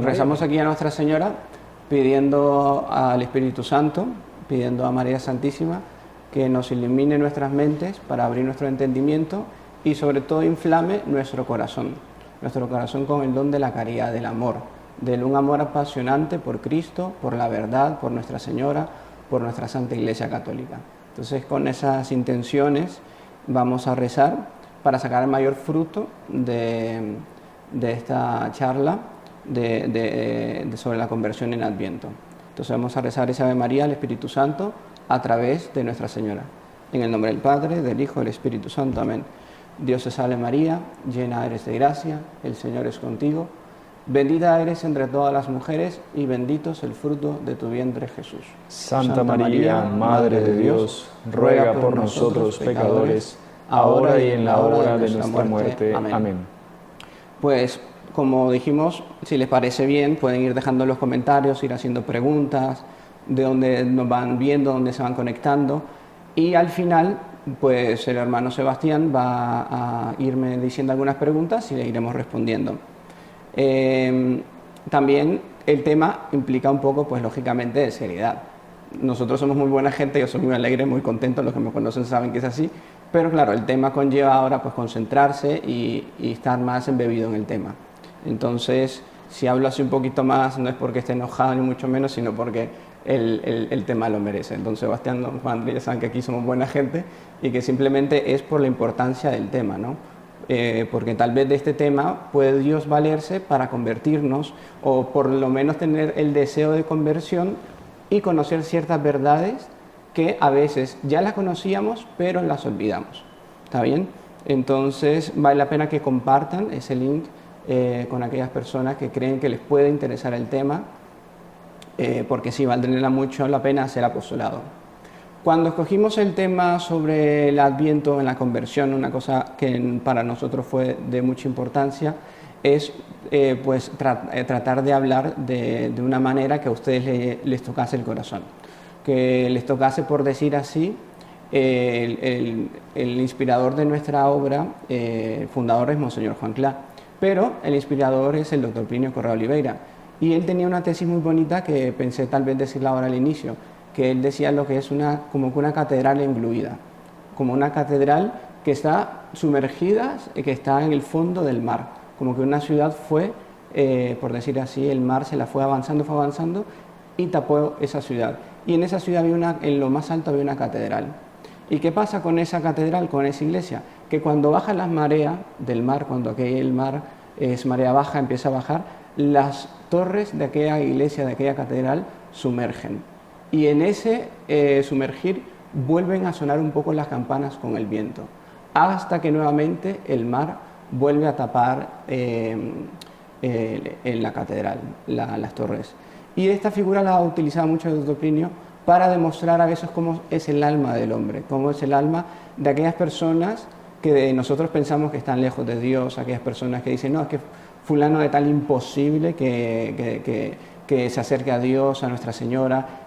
rezamos aquí a Nuestra Señora pidiendo al Espíritu Santo, pidiendo a María Santísima que nos ilumine nuestras mentes para abrir nuestro entendimiento y sobre todo inflame nuestro corazón con el don de la caridad, del amor, de un amor apasionante por Cristo, por la verdad, por Nuestra Señora, por nuestra Santa Iglesia Católica. Entonces, con esas intenciones vamos a rezar para sacar el mayor fruto de esta charla sobre la conversión en Adviento. Entonces vamos a rezar esa Ave María al Espíritu Santo a través de Nuestra Señora. En el nombre del Padre, del Hijo y del Espíritu Santo. Amén. Dios te salve María, llena eres de gracia, el Señor es contigo. Bendita eres entre todas las mujeres y bendito es el fruto de tu vientre Jesús. Santa María, Madre de Dios, ruega por nosotros pecadores, ahora y en la hora de nuestra muerte. Amén. Pues, como dijimos, si les parece bien, pueden ir dejando en los comentarios, ir haciendo preguntas, de dónde nos van viendo, dónde se van conectando. Y al final, pues el hermano Sebastián va a irme diciendo algunas preguntas y le iremos respondiendo. También el tema implica un poco, pues lógicamente, de seriedad. Nosotros somos muy buena gente, yo soy muy alegre, muy contento, los que me conocen saben que es así, pero claro, el tema conlleva ahora pues concentrarse y estar más embebido en el tema. Entonces, si hablo así un poquito más, no es porque esté enojado ni mucho menos, sino porque el tema lo merece. Don Sebastián, don Juan, ya saben que aquí somos buena gente y que simplemente es por la importancia del tema, ¿no? Porque tal vez de este tema puede Dios valerse para convertirnos o por lo menos tener el deseo de conversión y conocer ciertas verdades que a veces ya las conocíamos pero las olvidamos. ¿Está bien? Entonces vale la pena que compartan ese link con aquellas personas que creen que les puede interesar el tema, porque sí, valdría mucho la pena hacer apostolado. Cuando escogimos el tema sobre el Adviento en la conversión, una cosa que para nosotros fue de mucha importancia es pues tratar de hablar de una manera que a ustedes les tocase el corazón, que les tocase, por decir así, el inspirador de nuestra obra, el fundador es Monseñor Juan Clá, pero el inspirador es el doctor Plinio Correa Oliveira, y él tenía una tesis muy bonita que pensé tal vez decirla ahora al inicio, que él decía lo que es como que una catedral engluida, como una catedral que está sumergida, que está en el fondo del mar, como que una ciudad fue, por decir así, el mar se la fue avanzando y tapó esa ciudad. Y en esa ciudad en lo más alto había una catedral. ¿Y qué pasa con esa catedral, con esa iglesia? Que cuando bajan las mareas del mar, cuando el mar es marea baja, empieza a bajar, las torres de aquella iglesia, de aquella catedral, sumergen. Y en ese sumergir vuelven a sonar un poco las campanas con el viento, hasta que nuevamente el mar vuelve a tapar en la catedral, las torres. Y esta figura la ha utilizado mucho el doctor Plinio para demostrar a veces cómo es el alma del hombre, cómo es el alma de aquellas personas que nosotros pensamos que están lejos de Dios, aquellas personas que dicen, no, es que fulano de tal imposible que se acerque a Dios, a Nuestra Señora.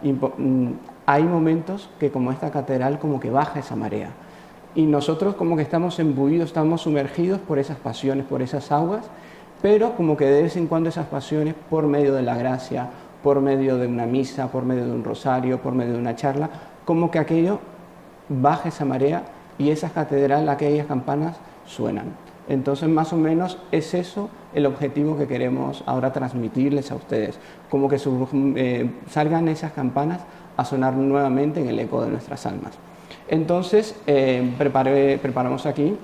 Hay momentos que, como esta catedral, como que baja esa marea. Y nosotros como que estamos embuidos, estamos sumergidos por esas pasiones, por esas aguas, pero como que de vez en cuando esas pasiones, por medio de la gracia, por medio de una misa, por medio de un rosario, por medio de una charla, como que aquello baja esa marea y esas catedrales, aquellas campanas suenan. Entonces, más o menos es eso el objetivo que queremos ahora transmitirles a ustedes, como que salgan esas campanas a sonar nuevamente en el eco de nuestras almas. Entonces, preparamos aquí,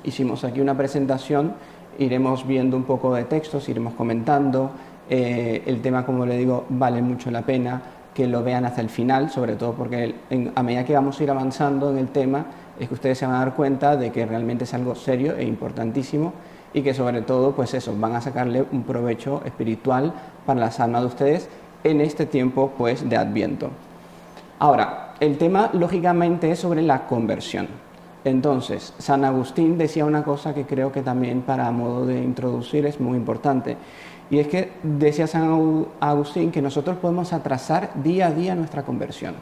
hicimos aquí una presentación, iremos viendo un poco de textos, iremos comentando. El tema, como le digo, vale mucho la pena que lo vean hasta el final, sobre todo porque a medida que vamos a ir avanzando en el tema, es que ustedes se van a dar cuenta de que realmente es algo serio e importantísimo y que sobre todo, pues eso, van a sacarle un provecho espiritual para las almas de ustedes en este tiempo, pues, de Adviento. Ahora, el tema, lógicamente, es sobre la conversión. Entonces, San Agustín decía una cosa que creo que también, para modo de introducir, es muy importante. Y es que decía San Agustín que nosotros podemos atrasar día a día nuestra conversión.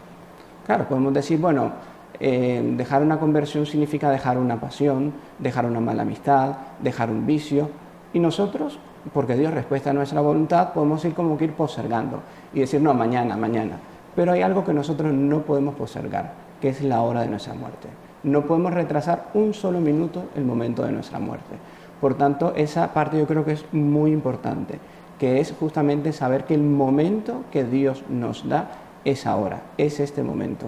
Claro, podemos decir, bueno, dejar una conversión significa dejar una pasión, dejar una mala amistad, dejar un vicio. Y nosotros porque Dios respeta nuestra voluntad, podemos ir como que ir postergando y decir, no, mañana, mañana. Pero hay algo que nosotros no podemos postergar, que es la hora de nuestra muerte. No podemos retrasar un solo minuto el momento de nuestra muerte. Por tanto, esa parte yo creo que es muy importante, que es justamente saber que el momento que Dios nos da es ahora, es este momento.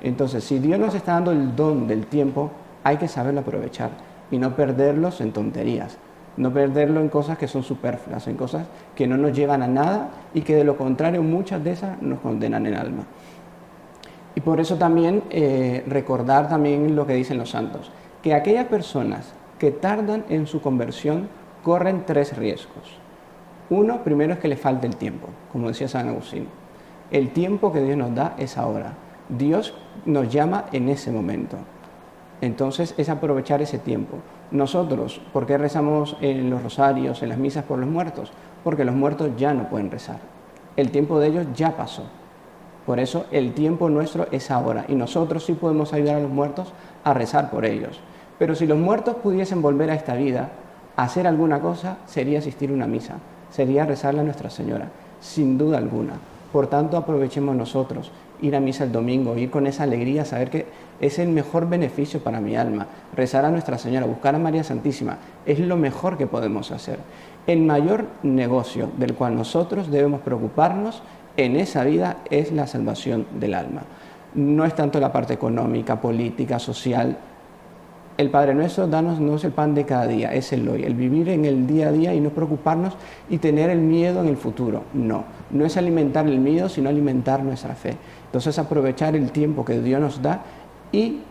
Entonces, si Dios nos está dando el don del tiempo, hay que saberlo aprovechar y no perderlos en tonterías, no perderlo en cosas que son superfluas, en cosas que no nos llevan a nada y que de lo contrario muchas de esas nos condenan en alma. Y por eso también recordar también lo que dicen los santos, que aquellas personas que tardan en su conversión corren 3 riesgos. Uno, primero es que le falte el tiempo, como decía San Agustín. El tiempo que Dios nos da es ahora. Dios nos llama en ese momento. Entonces es aprovechar ese tiempo. Nosotros, ¿por qué rezamos en los rosarios, en las misas por los muertos? Porque los muertos ya no pueden rezar. El tiempo de ellos ya pasó. Por eso el tiempo nuestro es ahora y nosotros sí podemos ayudar a los muertos a rezar por ellos. Pero si los muertos pudiesen volver a esta vida, a hacer alguna cosa, sería asistir a una misa, sería rezarle a Nuestra Señora, sin duda alguna. Por tanto, aprovechemos nosotros ir a misa el domingo, ir con esa alegría, saber que es el mejor beneficio para mi alma. Rezar a Nuestra Señora, buscar a María Santísima, es lo mejor que podemos hacer. El mayor negocio del cual nosotros debemos preocuparnos en esa vida es la salvación del alma. No es tanto la parte económica, política, social. El Padre Nuestro, danos no es el pan de cada día, es el hoy, el vivir en el día a día y no preocuparnos y tener el miedo en el futuro. No es alimentar el miedo, sino alimentar nuestra fe. Entonces aprovechar el tiempo que Dios nos da y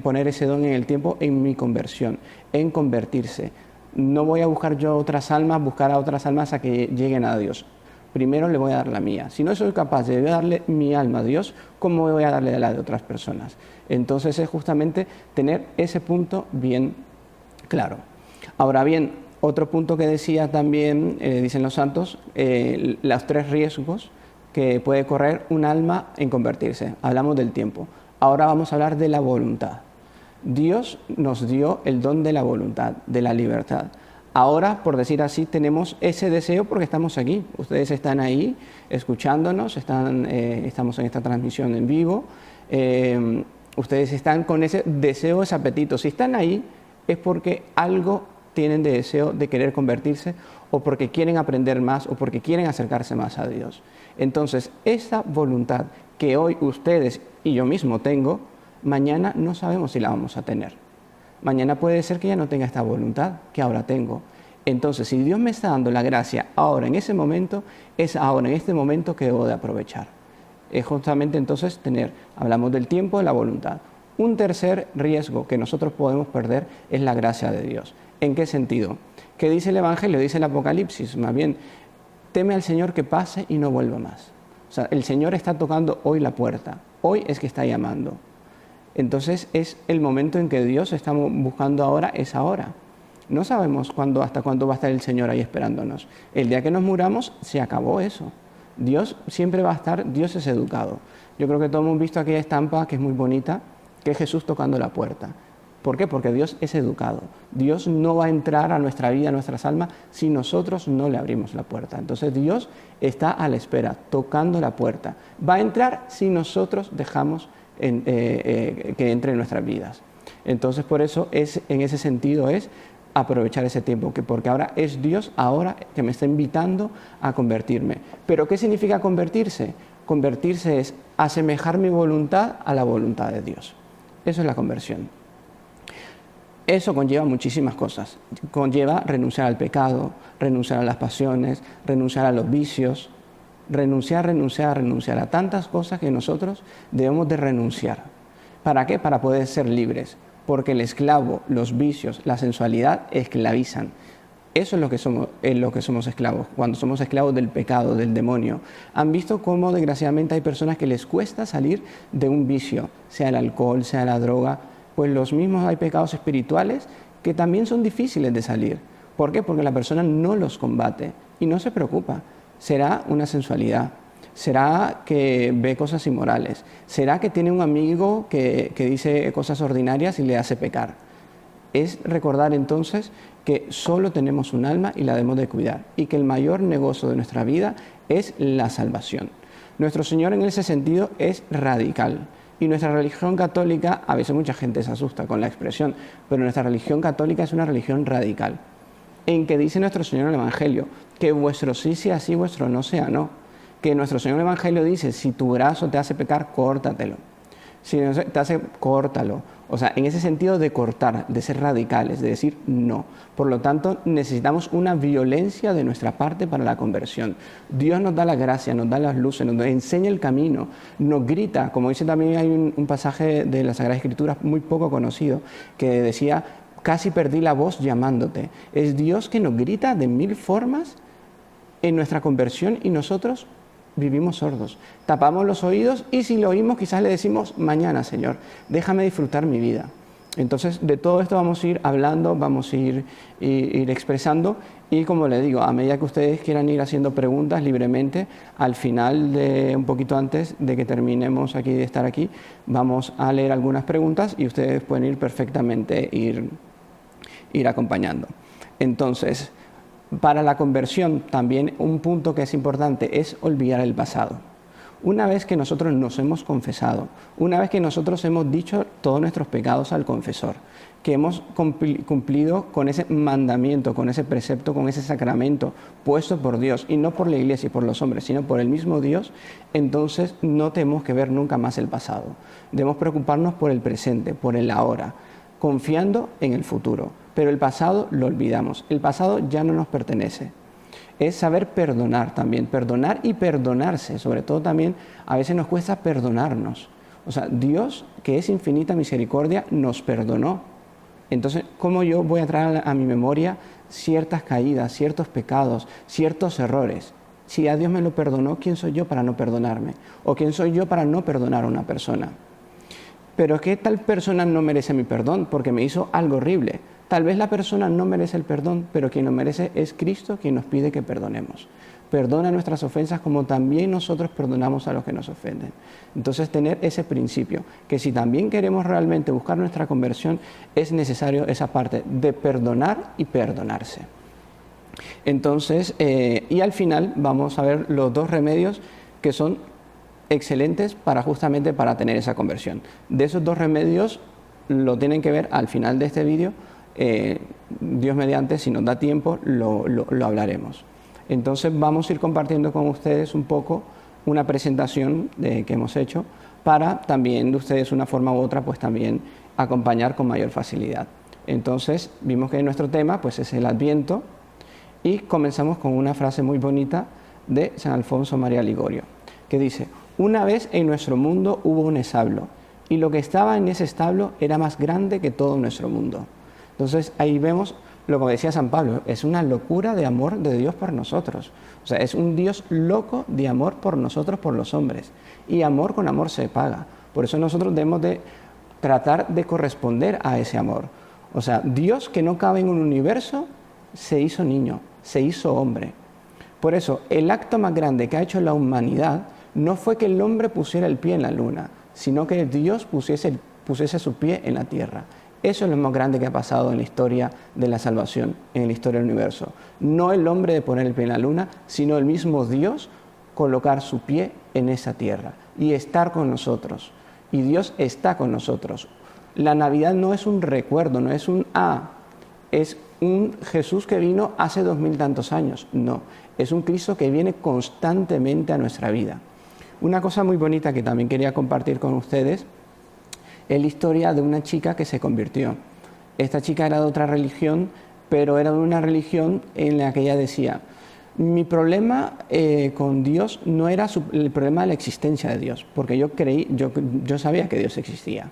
poner ese don en el tiempo en mi conversión, en convertirse. No voy a buscar yo otras almas, buscar a otras almas a que lleguen a Dios. Primero le voy a dar la mía. Si no soy capaz de darle mi alma a Dios, ¿cómo voy a darle la de otras personas? Entonces es justamente tener ese punto bien claro. Ahora bien, otro punto que decía también, dicen los santos, los 3 riesgos que puede correr un alma en convertirse. Hablamos del tiempo. Ahora vamos a hablar de la voluntad. Dios nos dio el don de la voluntad, de la libertad. Ahora, por decir así, tenemos ese deseo porque estamos aquí. Ustedes están ahí escuchándonos, estamos en esta transmisión en vivo. Ustedes están con ese deseo, ese apetito. Si están ahí es porque algo tienen de deseo de querer convertirse o porque quieren aprender más o porque quieren acercarse más a Dios. Entonces, esa voluntad que hoy ustedes y yo mismo tengo, mañana no sabemos si la vamos a tener. Mañana puede ser que ya no tenga esta voluntad que ahora tengo. Entonces, si Dios me está dando la gracia ahora, en ese momento, es ahora, en este momento que debo de aprovechar. Es justamente entonces hablamos del tiempo, de la voluntad. Un tercer riesgo que nosotros podemos perder es la gracia de Dios. ¿En qué sentido? ¿Qué dice el Evangelio? Dice el Apocalipsis, más bien, teme al Señor que pase y no vuelva más. O sea, el Señor está tocando hoy la puerta, hoy es que está llamando. Entonces es el momento en que Dios estamos buscando ahora, es ahora. No sabemos hasta cuándo va a estar el Señor ahí esperándonos. El día que nos muramos, se acabó eso. Dios siempre va a estar, Dios es educado. Yo creo que todos hemos visto aquella estampa que es muy bonita, que es Jesús tocando la puerta. ¿Por qué? Porque Dios es educado. Dios no va a entrar a nuestra vida, a nuestras almas, si nosotros no le abrimos la puerta. Entonces Dios está a la espera, tocando la puerta. Va a entrar si nosotros dejamos que entre en nuestras vidas. Entonces por eso en ese sentido es aprovechar ese tiempo, porque ahora es Dios ahora que me está invitando a convertirme. ¿Pero qué significa convertirse? Convertirse es asemejar mi voluntad a la voluntad de Dios. Eso es la conversión. Eso conlleva muchísimas cosas. Conlleva renunciar al pecado, renunciar a las pasiones, renunciar a los vicios, renunciar a tantas cosas que nosotros debemos de renunciar. ¿Para qué? Para poder ser libres. Porque el esclavo, los vicios, la sensualidad esclavizan. Eso es lo que somos esclavos, cuando somos esclavos del pecado, del demonio. ¿Han visto cómo desgraciadamente hay personas que les cuesta salir de un vicio, sea el alcohol, sea la droga? Pues los mismos hay pecados espirituales que también son difíciles de salir. ¿Por qué? Porque la persona no los combate y no se preocupa. Será una sensualidad, será que ve cosas inmorales, será que tiene un amigo que dice cosas ordinarias y le hace pecar. Es recordar entonces que solo tenemos un alma y la debemos de cuidar, y que el mayor negocio de nuestra vida es la salvación. Nuestro Señor en ese sentido es radical. Y nuestra religión católica, a veces mucha gente se asusta con la expresión, pero nuestra religión católica es una religión radical, en que dice nuestro Señor en el Evangelio, que vuestro sí sea sí, vuestro no sea no. Que nuestro Señor en el Evangelio dice, si tu brazo te hace pecar, córtatelo. Si no te hace, córtalo. O sea, en ese sentido de cortar, de ser radicales, de decir no. Por lo tanto, necesitamos una violencia de nuestra parte para la conversión. Dios nos da la gracia, nos da las luces, nos enseña el camino, nos grita. Como dice también, hay un pasaje de la Sagrada Escritura muy poco conocido, que decía, casi perdí la voz llamándote. Es Dios que nos grita de 1000 formas en nuestra conversión y nosotros vivimos sordos, tapamos los oídos y si lo oímos quizás le decimos mañana, Señor, déjame disfrutar mi vida. Entonces de todo esto vamos a ir hablando, vamos a ir expresando y como le digo, a medida que ustedes quieran ir haciendo preguntas libremente, al final, un poquito antes de que terminemos aquí de estar aquí, vamos a leer algunas preguntas y ustedes pueden ir perfectamente ir acompañando. Entonces, para la conversión también un punto que es importante es olvidar el pasado. Una vez que nosotros nos hemos confesado, una vez que nosotros hemos dicho todos nuestros pecados al confesor, que hemos cumplido con ese mandamiento, con ese precepto, con ese sacramento puesto por Dios, y no por la iglesia y por los hombres, sino por el mismo Dios, entonces no tenemos que ver nunca más el pasado. Debemos preocuparnos por el presente, por el ahora, confiando en el futuro. Pero el pasado lo olvidamos, el pasado ya no nos pertenece. Es saber perdonar también, perdonar y perdonarse, sobre todo también a veces nos cuesta perdonarnos. O sea, Dios, que es infinita misericordia, nos perdonó. Entonces, ¿cómo yo voy a traer a mi memoria ciertas caídas, ciertos pecados, ciertos errores? Si a Dios me lo perdonó, ¿quién soy yo para no perdonarme? ¿O quién soy yo para no perdonar a una persona? Pero ¿qué tal persona no merece mi perdón? Porque me hizo algo horrible. Tal vez la persona no merece el perdón, pero quien lo merece es Cristo, quien nos pide que perdonemos. Perdona nuestras ofensas como también nosotros perdonamos a los que nos ofenden. Entonces, tener ese principio, que si también queremos realmente buscar nuestra conversión, es necesario esa parte de perdonar y perdonarse. Entonces, y al final vamos a ver los 2 remedios que son excelentes justamente para tener esa conversión. De esos 2 remedios lo tienen que ver al final de este vídeo. Dios mediante, si nos da tiempo, lo hablaremos. Entonces vamos a ir compartiendo con ustedes un poco una presentación que hemos hecho para también de ustedes una forma u otra pues también acompañar con mayor facilidad. Entonces vimos que nuestro tema pues es el Adviento y comenzamos con una frase muy bonita de San Alfonso María Ligorio que dice: una vez en nuestro mundo hubo un establo y lo que estaba en ese establo era más grande que todo nuestro mundo. Entonces ahí vemos lo que decía San Pablo, es una locura de amor de Dios por nosotros. O sea, es un Dios loco de amor por nosotros, por los hombres. Y amor con amor se paga. Por eso nosotros debemos de tratar de corresponder a ese amor. O sea, Dios que no cabe en un universo, se hizo niño, se hizo hombre. Por eso, el acto más grande que ha hecho la humanidad no fue que el hombre pusiera el pie en la luna, sino que Dios pusiese su pie en la tierra. Eso es lo más grande que ha pasado en la historia de la salvación, en la historia del universo. No el hombre de poner el pie en la luna, sino el mismo Dios colocar su pie en esa tierra y estar con nosotros. Y Dios está con nosotros. La Navidad no es un recuerdo, no es es un Jesús que vino hace 2000 tantos años. No, es un Cristo que viene constantemente a nuestra vida. Una cosa muy bonita que también quería compartir con ustedes es la historia de una chica que se convirtió. Esta chica era de otra religión, pero era de una religión en la que ella decía: mi problema con Dios no era el problema de la existencia de Dios, porque yo sabía que Dios existía,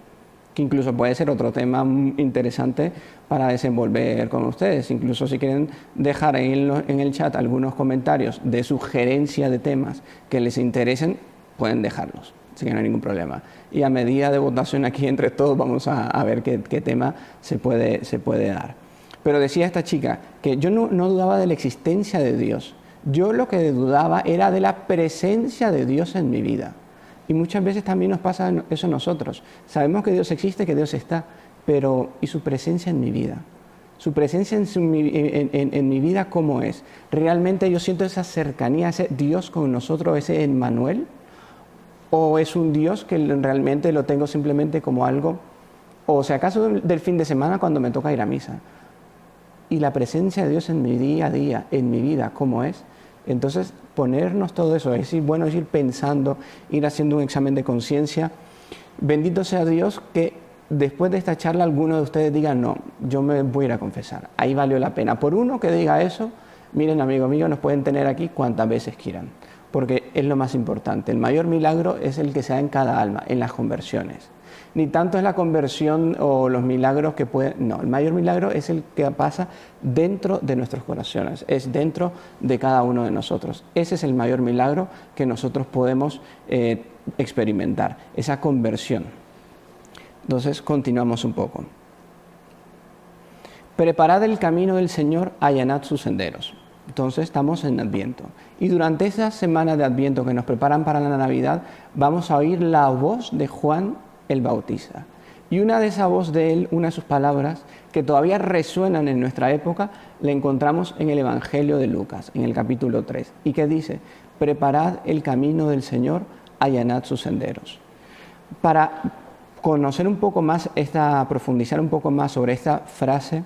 que incluso puede ser otro tema interesante para desenvolver con ustedes. Incluso si quieren dejar en el chat algunos comentarios de sugerencia de temas que les interesen, pueden dejarlos. Así que no hay ningún problema. Y a medida de votación aquí entre todos vamos a ver qué tema se puede dar. Pero decía esta chica que yo no dudaba de la existencia de Dios. Yo lo que dudaba era de la presencia de Dios en mi vida. Y muchas veces también nos pasa eso a nosotros. Sabemos que Dios existe, que Dios está, pero ¿y su presencia en mi vida? Su presencia en mi vida, ¿cómo es? ¿Realmente yo siento esa cercanía, ese Dios con nosotros, ese Emmanuel? ¿O es un Dios que realmente lo tengo simplemente como algo, o si acaso del fin de semana cuando me toca ir a misa? Y la presencia de Dios en mi día a día, en mi vida, ¿cómo es? Entonces, ponernos todo eso, es ir pensando, ir haciendo un examen de conciencia. Bendito sea Dios que después de esta charla alguno de ustedes diga, no, yo me voy a ir a confesar. Ahí valió la pena. Por uno que diga eso, miren, amigos míos, nos pueden tener aquí cuantas veces quieran, porque es lo más importante. El mayor milagro es el que se da en cada alma, en las conversiones. Ni tanto es la conversión o los milagros que pueden... No, el mayor milagro es el que pasa dentro de nuestros corazones, es dentro de cada uno de nosotros. Ese es el mayor milagro que nosotros podemos experimentar, esa conversión. Entonces, continuamos un poco. Preparad el camino del Señor, allanad sus senderos. Entonces, estamos en Adviento. Y durante esas semanas de Adviento que nos preparan para la Navidad, vamos a oír la voz de Juan el Bautista. Y una de esa voz de él, una de sus palabras, que todavía resuenan en nuestra época, la encontramos en el Evangelio de Lucas, en el capítulo 3. ¿Y qué dice? Preparad el camino del Señor, allanad sus senderos. Para conocer un poco más, profundizar un poco más sobre esta frase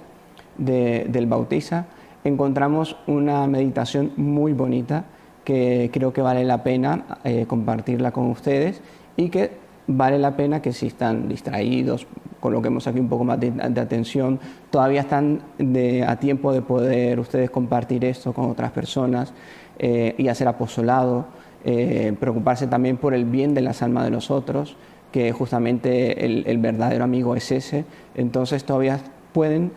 del Bautista, encontramos una meditación muy bonita que creo que vale la pena compartirla con ustedes y que vale la pena que si están distraídos, coloquemos aquí un poco más de atención, todavía están a tiempo de poder ustedes compartir esto con otras personas y hacer apostolado, preocuparse también por el bien de las almas de los otros, que justamente el verdadero amigo es ese. Entonces todavía pueden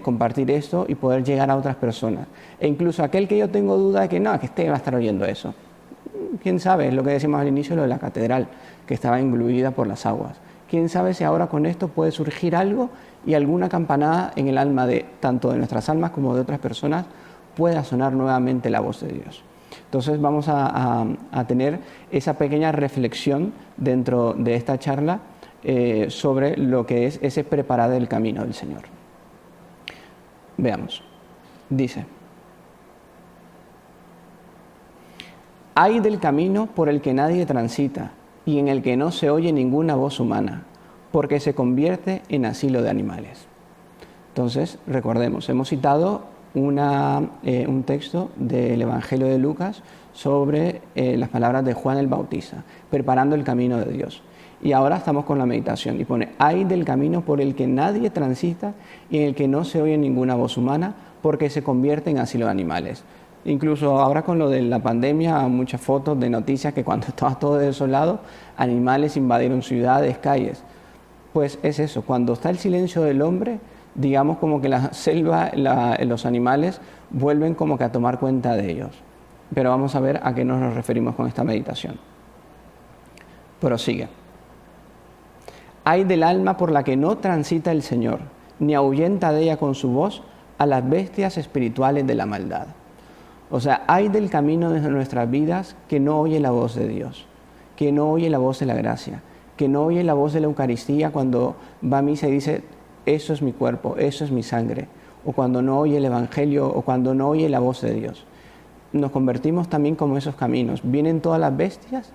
compartir esto y poder llegar a otras personas. E incluso aquel que yo tengo duda de que no, que va a estar oyendo eso. ¿Quién sabe? Es lo que decimos al inicio, lo de la catedral, que estaba engluida por las aguas. ¿Quién sabe si ahora con esto puede surgir algo y alguna campanada en el alma de tanto de nuestras almas como de otras personas pueda sonar nuevamente la voz de Dios? Entonces vamos a tener esa pequeña reflexión dentro de esta charla sobre lo que es ese preparar el camino del Señor. Veamos. Dice: Ay del camino por el que nadie transita y en el que no se oye ninguna voz humana, porque se convierte en asilo de animales. Entonces, recordemos, hemos citado un texto del Evangelio de Lucas sobre las palabras de Juan el Bautista, preparando el camino de Dios. Y ahora estamos con la meditación y pone: ay del camino por el que nadie transita y en el que no se oye ninguna voz humana, porque se convierte en asilo de animales. Incluso ahora con lo de la pandemia, muchas fotos de noticias que cuando estaba todo desolado, animales invadieron ciudades, calles. Pues es eso, cuando está el silencio del hombre, digamos como que la selva, los animales vuelven como que a tomar cuenta de ellos. Pero vamos a ver a qué nos referimos con esta meditación. Prosigue. Ay del alma por la que no transita el Señor, ni ahuyenta de ella con su voz a las bestias espirituales de la maldad. O sea, hay del camino de nuestras vidas que no oye la voz de Dios, que no oye la voz de la gracia, que no oye la voz de la Eucaristía cuando va a misa y dice: eso es mi cuerpo, eso es mi sangre, o cuando no oye el Evangelio, o cuando no oye la voz de Dios. Nos convertimos también como esos caminos. Vienen todas las bestias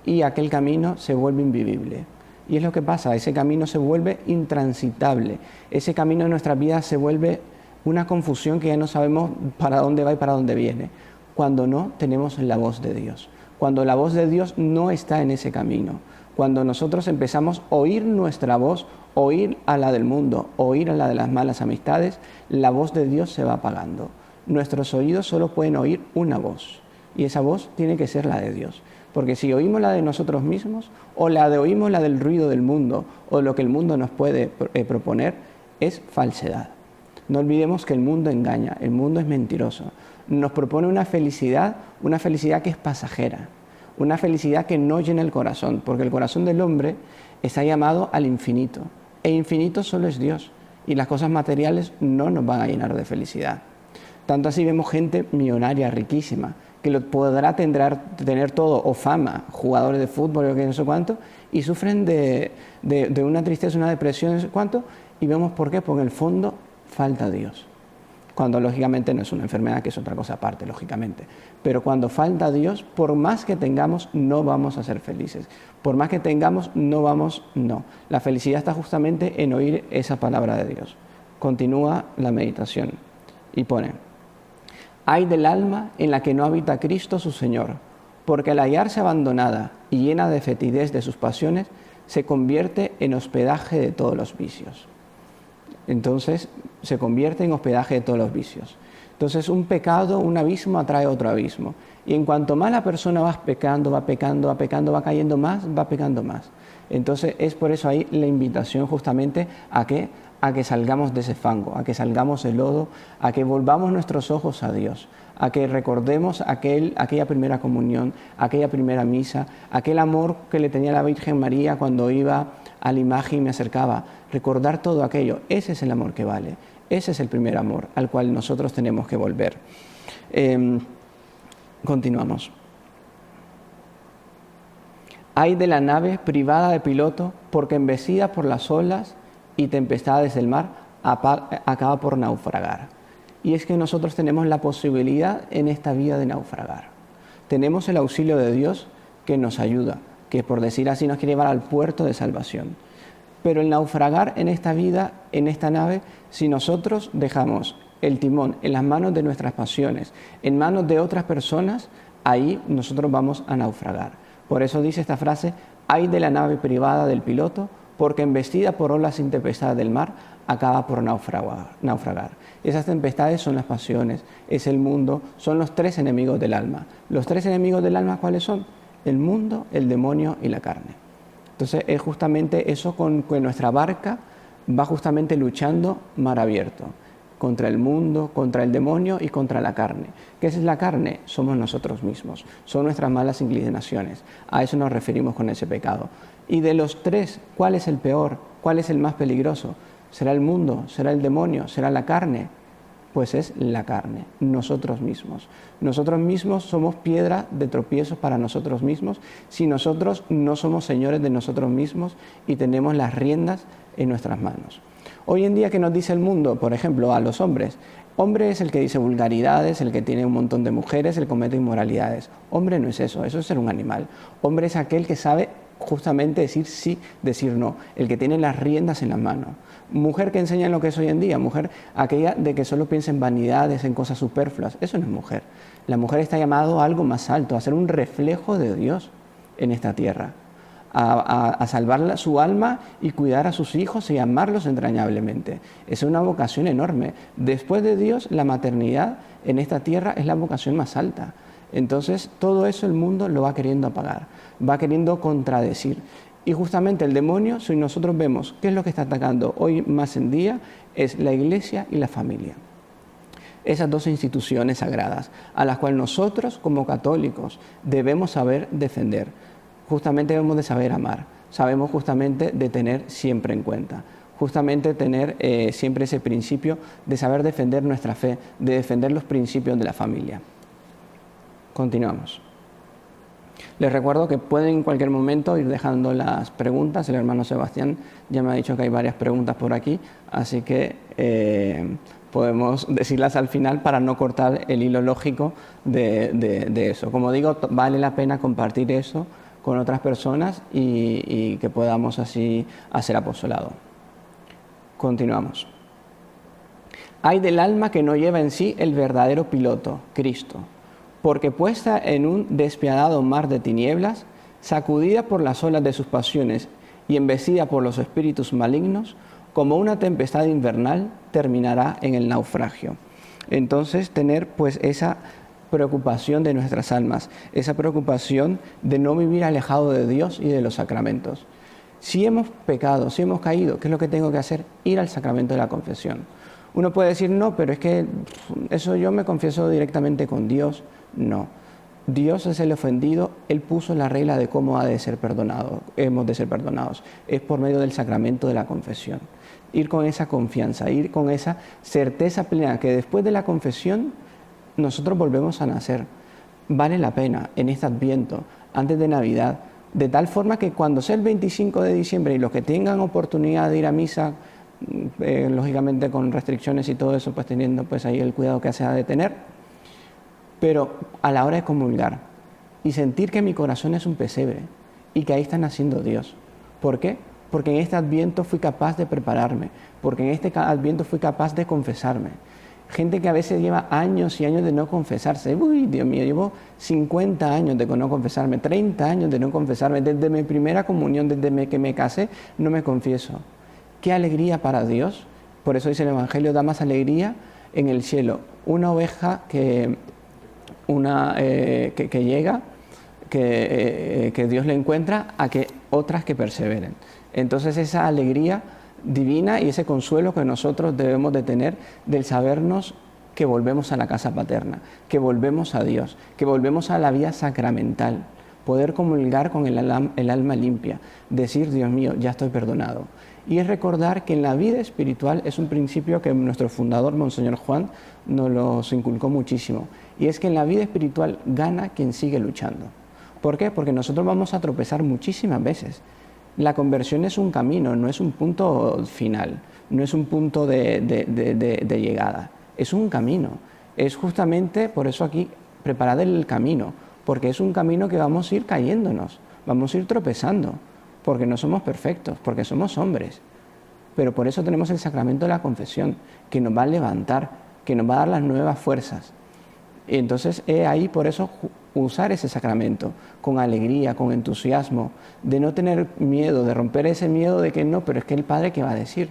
y aquel camino se vuelve invivible. Y es lo que pasa, ese camino se vuelve intransitable, ese camino de nuestras vidas se vuelve una confusión que ya no sabemos para dónde va y para dónde viene, cuando no tenemos la voz de Dios, cuando la voz de Dios no está en ese camino, cuando nosotros empezamos a oír nuestra voz, oír a la del mundo, oír a la de las malas amistades, la voz de Dios se va apagando. Nuestros oídos solo pueden oír una voz, y esa voz tiene que ser la de Dios, porque si oímos la de nosotros mismos, o oímos la del ruido del mundo, o lo que el mundo nos puede proponer, es falsedad. No olvidemos que el mundo engaña, el mundo es mentiroso. Nos propone una felicidad que es pasajera, una felicidad que no llena el corazón, porque el corazón del hombre está llamado al infinito, e infinito solo es Dios, y las cosas materiales no nos van a llenar de felicidad. Tanto así vemos gente millonaria, riquísima, que lo podrá tener todo, o fama, jugadores de fútbol o no sé cuánto, y sufren de una tristeza, una depresión, no sé cuánto, y vemos por qué, porque en el fondo falta Dios. Cuando lógicamente no es una enfermedad, que es otra cosa aparte, lógicamente. Pero cuando falta Dios, por más que tengamos, no vamos a ser felices. Por más que tengamos, no. La felicidad está justamente en oír esa palabra de Dios. Continúa la meditación y pone: ay del alma en la que no habita Cristo su Señor, porque al hallarse abandonada y llena de fetidez de sus pasiones, se convierte en hospedaje de todos los vicios. Entonces, se convierte en hospedaje de todos los vicios. Entonces, un pecado, un abismo atrae otro abismo. Y en cuanto más la persona va pecando, va cayendo más, va pecando más. Entonces, es por eso ahí la invitación justamente a que salgamos de ese fango, a que salgamos del lodo, a que volvamos nuestros ojos a Dios, a que recordemos aquella primera comunión, aquella primera misa, aquel amor que le tenía la Virgen María cuando iba a la imagen y me acercaba. Recordar todo aquello, ese es el amor que vale, ese es el primer amor al cual nosotros tenemos que volver. Continuamos. Ay de la nave privada de piloto, porque embecida por las olas y tempestades del mar, acaba por naufragar. Y es que nosotros tenemos la posibilidad en esta vida de naufragar. Tenemos el auxilio de Dios que nos ayuda, que por decir así nos quiere llevar al puerto de salvación. Pero el naufragar en esta vida, en esta nave, si nosotros dejamos el timón en las manos de nuestras pasiones, en manos de otras personas, ahí nosotros vamos a naufragar. Por eso dice esta frase: ay de la nave privada del piloto, porque embestida por olas sin tempestad del mar, acaba por naufragar. Esas tempestades son las pasiones, es el mundo, son los tres enemigos del alma. Los tres enemigos del alma, ¿cuáles son? El mundo, el demonio y la carne. Entonces es justamente eso con que nuestra barca va justamente luchando mar abierto, contra el mundo, contra el demonio y contra la carne. ¿Qué es la carne? Somos nosotros mismos, son nuestras malas inclinaciones. A eso nos referimos con ese pecado. Y de los tres, ¿cuál es el peor? ¿Cuál es el más peligroso? ¿Será el mundo? ¿Será el demonio? ¿Será la carne? Pues es la carne, nosotros mismos. Nosotros mismos somos piedra de tropiezo para nosotros mismos si nosotros no somos señores de nosotros mismos y tenemos las riendas en nuestras manos. Hoy en día, ¿qué nos dice el mundo? Por ejemplo, a los hombres. Hombre es el que dice vulgaridades, el que tiene un montón de mujeres, el que comete inmoralidades. Hombre no es eso es ser un animal. Hombre es aquel que sabe justamente decir sí, decir no, el que tiene las riendas en la mano. Mujer que enseña lo que es hoy en día, mujer aquella de que solo piensa en vanidades, en cosas superfluas, eso no es mujer. La mujer está llamada a algo más alto, a ser un reflejo de Dios en esta tierra, a salvar su alma y cuidar a sus hijos y amarlos entrañablemente. Es una vocación enorme. Después de Dios, la maternidad en esta tierra es la vocación más alta. Entonces, todo eso el mundo lo va queriendo apagar, va queriendo contradecir. Y justamente el demonio, si nosotros vemos qué es lo que está atacando hoy más en día, es la iglesia y la familia. Esas dos instituciones sagradas, a las cuales nosotros como católicos debemos saber defender. Justamente debemos de saber amar, sabemos justamente de tener siempre en cuenta. Justamente tener siempre ese principio de saber defender nuestra fe, de defender los principios de la familia. Continuamos. Les recuerdo que pueden en cualquier momento ir dejando las preguntas. El hermano Sebastián ya me ha dicho que hay varias preguntas por aquí, así que podemos decirlas al final para no cortar el hilo lógico de eso. Como digo, vale la pena compartir eso con otras personas y que podamos así hacer apostolado. Continuamos. Ay del alma que no lleva en sí el verdadero piloto, Cristo, porque puesta en un despiadado mar de tinieblas, sacudida por las olas de sus pasiones y embestida por los espíritus malignos, como una tempestad invernal, terminará en el naufragio. Entonces, tener pues esa preocupación de nuestras almas, esa preocupación de no vivir alejado de Dios y de los sacramentos. Si hemos pecado, si hemos caído, ¿qué es lo que tengo que hacer? Ir al sacramento de la confesión. Uno puede decir, no, pero es que eso yo me confieso directamente con Dios. No, Dios es el ofendido, Él puso la regla de cómo hemos de ser perdonados. Es por medio del sacramento de la confesión. Ir con esa confianza, ir con esa certeza plena que después de la confesión nosotros volvemos a nacer. Vale la pena en este Adviento, antes de Navidad, de tal forma que cuando sea el 25 de diciembre y los que tengan oportunidad de ir a misa lógicamente con restricciones y todo eso, pues teniendo pues ahí el cuidado que se ha de tener, pero a la hora de comulgar y sentir que mi corazón es un pesebre y que ahí está naciendo Dios. ¿Por qué? Porque en este Adviento fui capaz de prepararme, porque en este Adviento fui capaz de confesarme. Gente que a veces lleva años y años de no confesarse. Uy, Dios mío, llevo 50 años de no confesarme, 30 años de no confesarme. Desde mi primera comunión, desde que me casé, no me confieso. ¡Qué alegría para Dios! Por eso dice el Evangelio, da más alegría en el cielo una oveja que llega, que Dios le encuentra, a que otras que perseveren. Entonces esa alegría divina y ese consuelo que nosotros debemos de tener del sabernos que volvemos a la casa paterna, que volvemos a Dios, que volvemos a la vida sacramental, poder comulgar con el alma limpia, decir, Dios mío, ya estoy perdonado. Y es recordar que en la vida espiritual es un principio que nuestro fundador, Monseñor Juan, nos los inculcó muchísimo, y es que en la vida espiritual gana quien sigue luchando. ¿Por qué? Porque nosotros vamos a tropezar muchísimas veces. La conversión es un camino, no es un punto final, no es un punto de llegada, es un camino. Es justamente por eso aquí preparad el camino, porque es un camino que vamos a ir cayéndonos, vamos a ir tropezando, porque no somos perfectos, porque somos hombres. Pero por eso tenemos el sacramento de la confesión, que nos va a levantar, que nos va a dar las nuevas fuerzas. Y entonces ahí por eso usar ese sacramento con alegría, con entusiasmo, de no tener miedo, de romper ese miedo de que no, pero es que el Padre, ¿qué va a decir?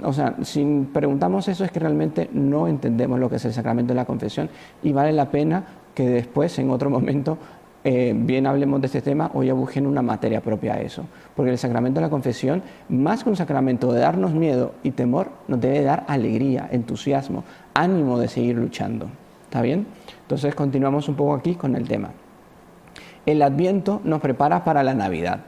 O sea, si preguntamos eso es que realmente no entendemos lo que es el sacramento de la confesión, y vale la pena que después, en otro momento, bien hablemos de este tema o ya busquen una materia propia a eso, porque el sacramento de la confesión, más que un sacramento de darnos miedo y temor, nos debe dar alegría, entusiasmo, ánimo de seguir luchando. ¿Está bien? Entonces continuamos un poco aquí con el tema. El Adviento nos prepara para la Navidad,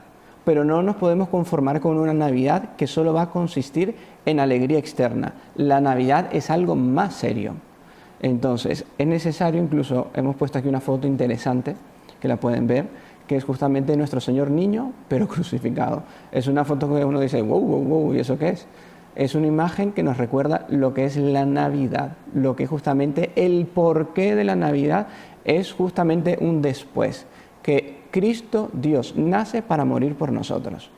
pero no nos podemos conformar con una Navidad que solo va a consistir en alegría externa. La Navidad es algo más serio. Entonces es necesario, incluso hemos puesto aquí una foto interesante, que la pueden ver, que es justamente nuestro Señor niño, pero crucificado. Es una foto que uno dice, wow, wow, wow, ¿y eso qué es? Es una imagen que nos recuerda lo que es la Navidad, lo que justamente el porqué de la Navidad es justamente un después, que Cristo Dios nace para morir por nosotros.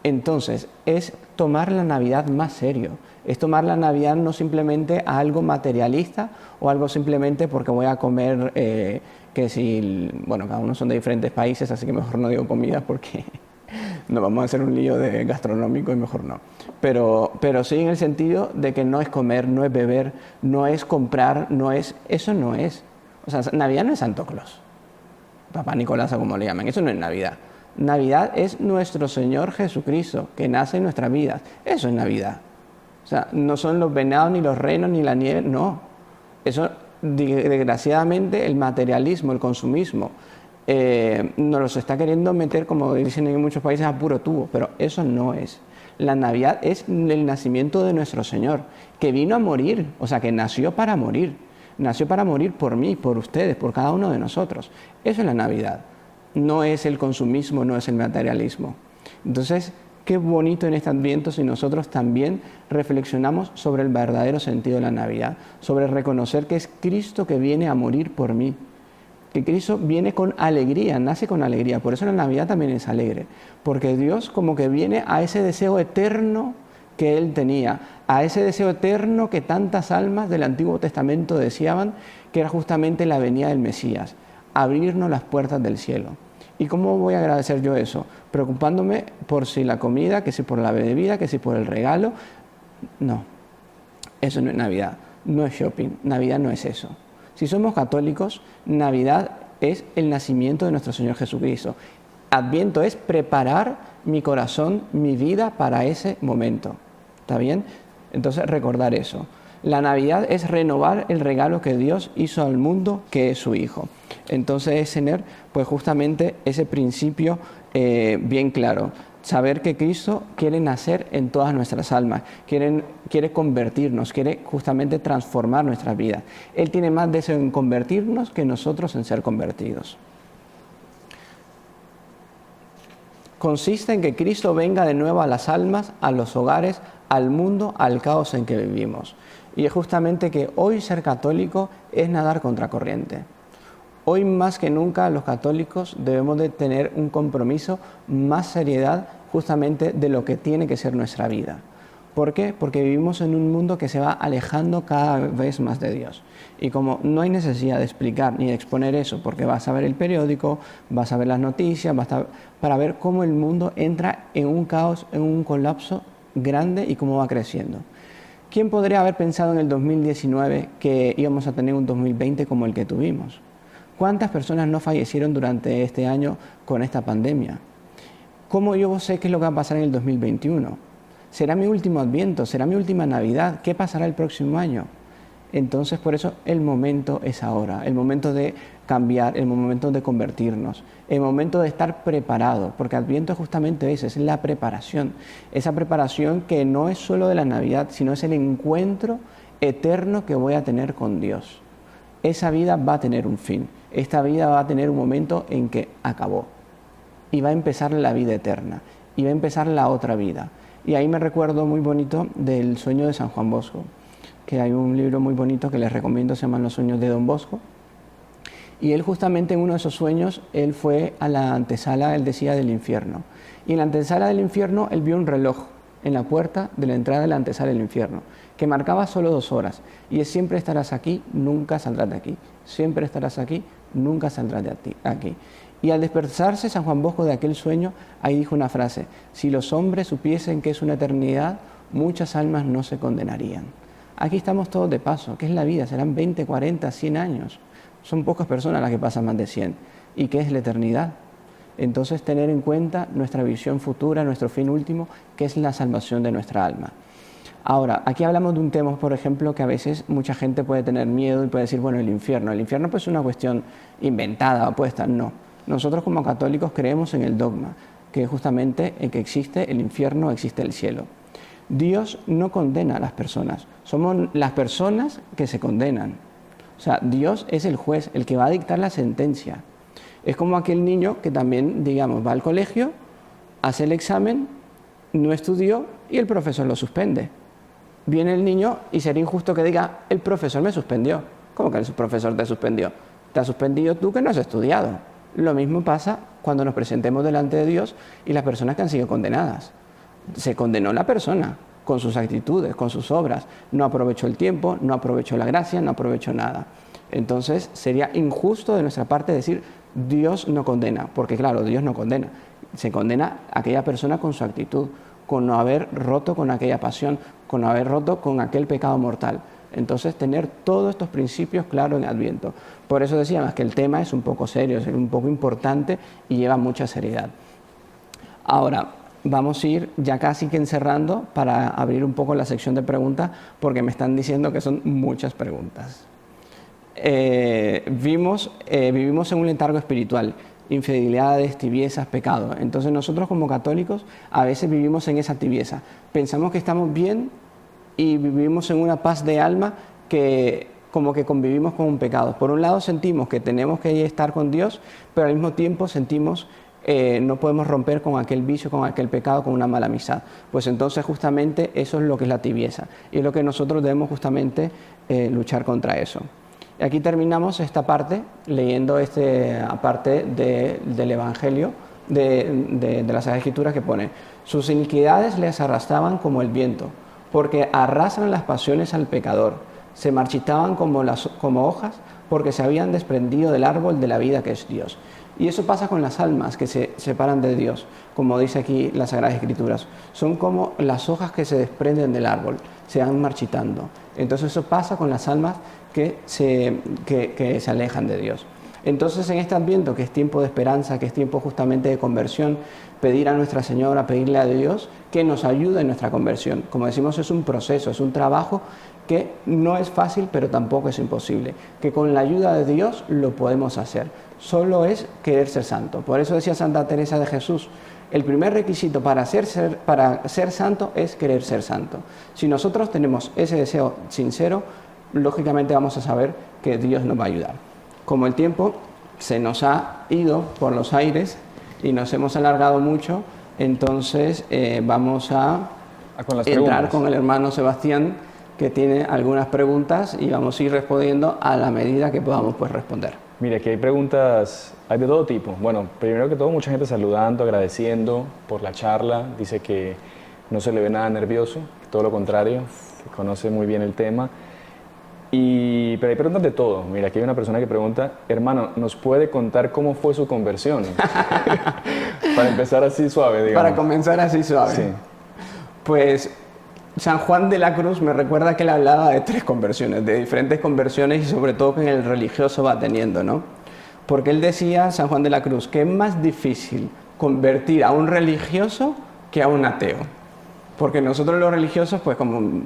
Entonces es tomar la Navidad más serio, es tomar la Navidad no simplemente a algo materialista o algo simplemente porque voy a comer, que si, bueno, cada uno son de diferentes países, así que mejor no digo comida porque nos vamos a hacer un lío de gastronómico y mejor no. Pero sí en el sentido de que no es comer, no es beber, no es comprar, no es... Eso no es. O sea, Navidad no es Santo Claus, Papá Nicolás, como le llaman. Eso no es Navidad. Navidad es nuestro Señor Jesucristo, que nace en nuestras vidas. Eso es Navidad. O sea, no son los venados, ni los renos, ni la nieve, no. Eso, desgraciadamente, el materialismo, el consumismo, nos los está queriendo meter, como dicen en muchos países, a puro tubo, pero eso no es. La Navidad es el nacimiento de nuestro Señor, que vino a morir, o sea, que nació para morir por mí, por ustedes, por cada uno de nosotros. Eso es la Navidad, no es el consumismo, no es el materialismo. Entonces, qué bonito en este Adviento si nosotros también reflexionamos sobre el verdadero sentido de la Navidad, sobre reconocer que es Cristo que viene a morir por mí, que Cristo viene con alegría, nace con alegría. Por eso la Navidad también es alegre, porque Dios como que viene a ese deseo eterno que Él tenía, a ese deseo eterno que tantas almas del Antiguo Testamento deseaban, que era justamente la venida del Mesías, abrirnos las puertas del cielo. ¿Y cómo voy a agradecer yo eso? Preocupándome por si la comida, que si por la bebida, que si por el regalo. No, eso no es Navidad, no es shopping, Navidad no es eso. Si somos católicos, Navidad es el nacimiento de nuestro Señor Jesucristo. Adviento es preparar mi corazón, mi vida para ese momento. ¿Está bien? Entonces recordar eso. La Navidad es renovar el regalo que Dios hizo al mundo, que es su Hijo. Entonces es tener pues justamente ese principio bien claro. Saber que Cristo quiere nacer en todas nuestras almas, quiere convertirnos, quiere justamente transformar nuestras vidas. Él tiene más deseo en convertirnos que nosotros en ser convertidos. Consiste en que Cristo venga de nuevo a las almas, a los hogares, al mundo, al caos en que vivimos. Y es justamente que hoy ser católico es nadar contracorriente. Hoy más que nunca los católicos debemos de tener un compromiso, más seriedad justamente de lo que tiene que ser nuestra vida. ¿Por qué? Porque vivimos en un mundo que se va alejando cada vez más de Dios. Y como no hay necesidad de explicar ni de exponer eso, porque vas a ver el periódico, vas a ver las noticias, para ver cómo el mundo entra en un caos, en un colapso grande y cómo va creciendo. ¿Quién podría haber pensado en el 2019 que íbamos a tener un 2020 como el que tuvimos? ¿Cuántas personas no fallecieron durante este año con esta pandemia? ¿Cómo yo sé qué es lo que va a pasar en el 2021? ¿Será mi último Adviento? ¿Será mi última Navidad? ¿Qué pasará el próximo año? Entonces, por eso el momento es ahora, el momento de cambiar, el momento de convertirnos, el momento de estar preparado, porque Adviento justamente es la preparación, esa preparación que no es solo de la Navidad, sino es el encuentro eterno que voy a tener con Dios. Esa vida va a tener un fin, esta vida va a tener un momento en que acabó y va a empezar la vida eterna y va a empezar la otra vida. Y ahí me recuerdo muy bonito del sueño de San Juan Bosco, que hay un libro muy bonito que les recomiendo, se llama Los sueños de Don Bosco. Y él justamente en uno de esos sueños, él fue a la antesala, él decía, del infierno. Y en la antesala del infierno, él vio un reloj en la puerta de la entrada de la antesala del infierno, que marcaba solo 2 horas. Y es: siempre estarás aquí, nunca saldrás de aquí. Siempre estarás aquí, nunca saldrás de aquí. Y al despertarse San Juan Bosco de aquel sueño, ahí dijo una frase: si los hombres supiesen que es una eternidad, muchas almas no se condenarían. Aquí estamos todos de paso. ¿Qué es la vida? Serán 20, 40, 100 años. Son pocas personas las que pasan más de 100. ¿Y qué es la eternidad? Entonces, tener en cuenta nuestra visión futura, nuestro fin último, que es la salvación de nuestra alma. Ahora, aquí hablamos de un tema, por ejemplo, que a veces mucha gente puede tener miedo y puede decir, bueno, el infierno. El infierno pues es una cuestión inventada, opuesta. No. Nosotros como católicos creemos en el dogma, que justamente en que existe el infierno, existe el cielo. Dios no condena a las personas, somos las personas que se condenan. O sea, Dios es el juez, el que va a dictar la sentencia. Es como aquel niño que también, digamos, va al colegio, hace el examen, no estudió y el profesor lo suspende. Viene el niño y sería injusto que diga, el profesor me suspendió. ¿Cómo que el profesor te suspendió? Te has suspendido tú que no has estudiado. Lo mismo pasa cuando nos presentemos delante de Dios y las personas que han sido condenadas. Se condenó la persona con sus actitudes, con sus obras. No aprovechó el tiempo, no aprovechó la gracia, no aprovechó nada. Entonces sería injusto de nuestra parte decir Dios no condena, porque claro, Dios no condena. Se condena a aquella persona con su actitud, con no haber roto con aquella pasión, con no haber roto con aquel pecado mortal. Entonces, tener todos estos principios claros en Adviento. Por eso decíamos que el tema es un poco serio, es un poco importante y lleva mucha seriedad. Ahora, vamos a ir ya casi que encerrando para abrir un poco la sección de preguntas, porque me están diciendo que son muchas preguntas. Vivimos en un letargo espiritual, infidelidades, tibiezas, pecado. Entonces nosotros como católicos a veces vivimos en esa tibieza. Pensamos que estamos bien y vivimos en una paz de alma que como que convivimos con un pecado. Por un lado sentimos que tenemos que estar con Dios, pero al mismo tiempo sentimos no podemos romper con aquel vicio, con aquel pecado, con una mala amistad. Pues entonces justamente eso es lo que es la tibieza y es lo que nosotros debemos justamente luchar contra eso. Y aquí terminamos esta parte leyendo esta parte del Evangelio de las Sagradas Escrituras que pone: sus iniquidades les arrastraban como el viento, porque arrasan las pasiones al pecador, se marchitaban como hojas, porque se habían desprendido del árbol de la vida que es Dios. Y eso pasa con las almas que se separan de Dios, como dice aquí las Sagradas Escrituras. Son como las hojas que se desprenden del árbol, se van marchitando. Entonces eso pasa con las almas que se alejan de Dios. Entonces en este Adviento, que es tiempo de esperanza, que es tiempo justamente de conversión, pedir a Nuestra Señora, pedirle a Dios que nos ayude en nuestra conversión. Como decimos, es un proceso, es un trabajo que no es fácil, pero tampoco es imposible. Que con la ayuda de Dios lo podemos hacer. Solo es querer ser santo. Por eso decía Santa Teresa de Jesús, el primer requisito para ser santo es querer ser santo. Si nosotros tenemos ese deseo sincero, lógicamente vamos a saber que Dios nos va a ayudar. Como el tiempo se nos ha ido por los aires, y nos hemos alargado mucho, entonces vamos a entrar con el hermano Sebastián, que tiene algunas preguntas y vamos a ir respondiendo a la medida que podamos pues responder. Mira, aquí hay preguntas, hay de todo tipo. Bueno, primero que todo, mucha gente saludando, agradeciendo por la charla. Dice que no se le ve nada nervioso, todo lo contrario, que conoce muy bien el tema. Pero hay preguntas de todo. Mira, aquí hay una persona que pregunta, hermano, ¿nos puede contar cómo fue su conversión? Para empezar así suave, digamos. Para comenzar así suave. Sí. Pues San Juan de la Cruz me recuerda que él hablaba de 3 conversiones, de diferentes conversiones y sobre todo que el religioso va teniendo, ¿no? Porque él decía, San Juan de la Cruz, que es más difícil convertir a un religioso que a un ateo. Porque nosotros los religiosos, pues como,